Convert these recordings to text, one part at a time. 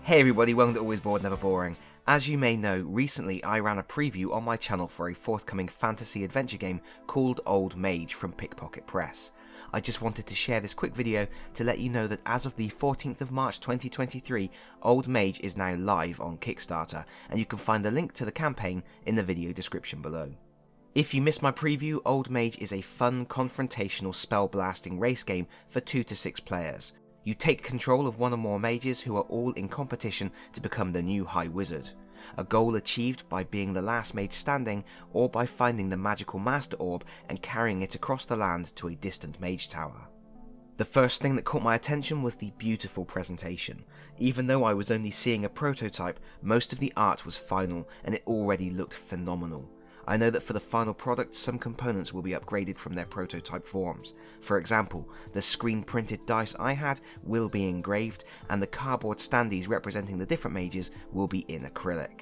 Hey everybody, welcome to Always Bored Never Boring. As you may know, recently I ran a preview on my channel for a forthcoming fantasy adventure game called Undead Mage from Pickpocket Press. I just wanted to share this quick video to let you know that as of the 14th of March 2023, Undead Mage is now live on Kickstarter, and you can find the link to the campaign in the video description below. If you missed my preview, Undead Mage is a fun, confrontational, spell-blasting race game for 2 to 6 players. You take control of one or more mages who are all in competition to become the new High Wizard, a goal achieved by being the last mage standing or by finding the magical Master Orb and carrying it across the land to a distant mage tower. The first thing that caught my attention was the beautiful presentation. Even though I was only seeing a prototype, most of the art was final and it already looked phenomenal. I know that for the final product, some components will be upgraded from their prototype forms. For example, the screen printed dice I had will be engraved, and the cardboard standees representing the different mages will be in acrylic.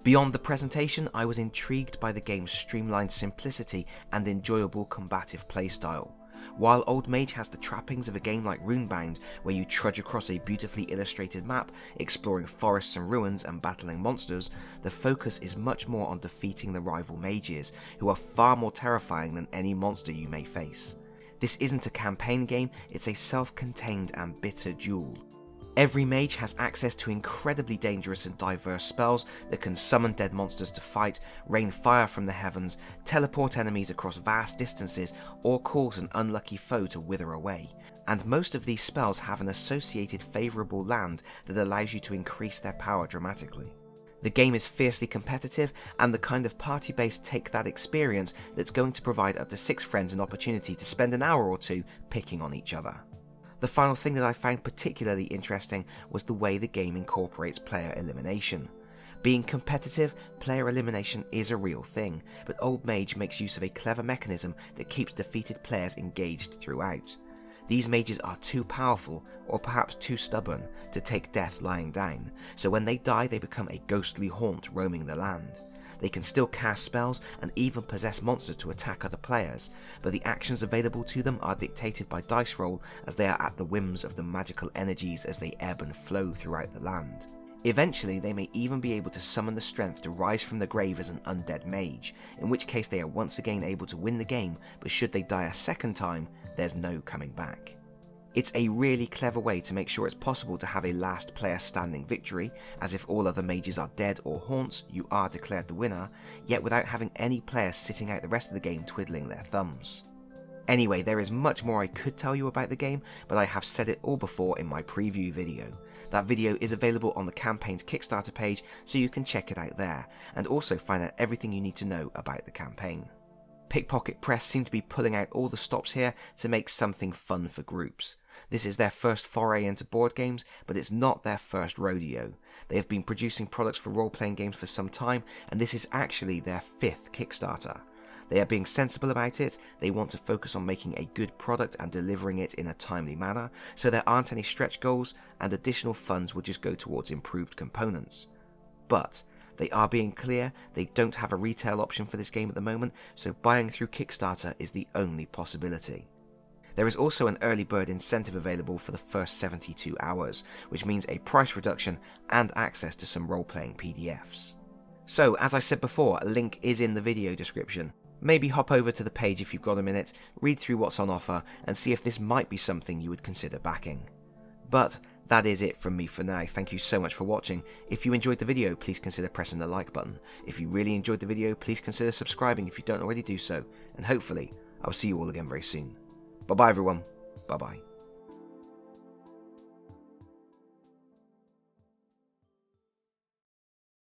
Beyond the presentation, I was intrigued by the game's streamlined simplicity and enjoyable combative playstyle. While Undead Mage has the trappings of a game like Runebound, where you trudge across a beautifully illustrated map, exploring forests and ruins and battling monsters, the focus is much more on defeating the rival mages, who are far more terrifying than any monster you may face. This isn't a campaign game, it's a self-contained and bitter duel. Every mage has access to incredibly dangerous and diverse spells that can summon dead monsters to fight, rain fire from the heavens, teleport enemies across vast distances, or cause an unlucky foe to wither away. And most of these spells have an associated favourable land that allows you to increase their power dramatically. The game is fiercely competitive and the kind of party-based take that experience that's going to provide up to 6 friends an opportunity to spend an hour or two picking on each other. The final thing that I found particularly interesting was the way the game incorporates player elimination. Being competitive, player elimination is a real thing, but Undead Mage makes use of a clever mechanism that keeps defeated players engaged throughout. These mages are too powerful, or perhaps too stubborn, to take death lying down, so when they die they become a ghostly haunt roaming the land. They can still cast spells and even possess monsters to attack other players, but the actions available to them are dictated by dice roll, as they are at the whims of the magical energies as they ebb and flow throughout the land. Eventually they may even be able to summon the strength to rise from the grave as an undead mage, in which case they are once again able to win the game, but should they die a second time, there's no coming back. It's a really clever way to make sure it's possible to have a last player standing victory, as if all other mages are dead or haunts, you are declared the winner, yet without having any players sitting out the rest of the game twiddling their thumbs. Anyway, there is much more I could tell you about the game, but I have said it all before in my preview video. That video is available on the campaign's Kickstarter page, so you can check it out there, and also find out everything you need to know about the campaign. Pickpocket Press seem to be pulling out all the stops here to make something fun for groups. This is their first foray into board games, but it's not their first rodeo. They have been producing products for role-playing games for some time, and this is actually their 5th Kickstarter. They are being sensible about it, they want to focus on making a good product and delivering it in a timely manner, so there aren't any stretch goals, and additional funds will just go towards improved components. But they are being clear, they don't have a retail option for this game at the moment, so buying through Kickstarter is the only possibility. There is also an early bird incentive available for the first 72 hours, which means a price reduction and access to some role-playing PDFs. So, as I said before, a link is in the video description. Maybe hop over to the page if you've got a minute, read through what's on offer, and see if this might be something you would consider backing. But that is it from me for now. Thank you so much for watching. If you enjoyed the video, please consider pressing the like button. If you really enjoyed the video, please consider subscribing if you don't already do so, and hopefully I'll see you all again very soon. Bye bye everyone, bye bye.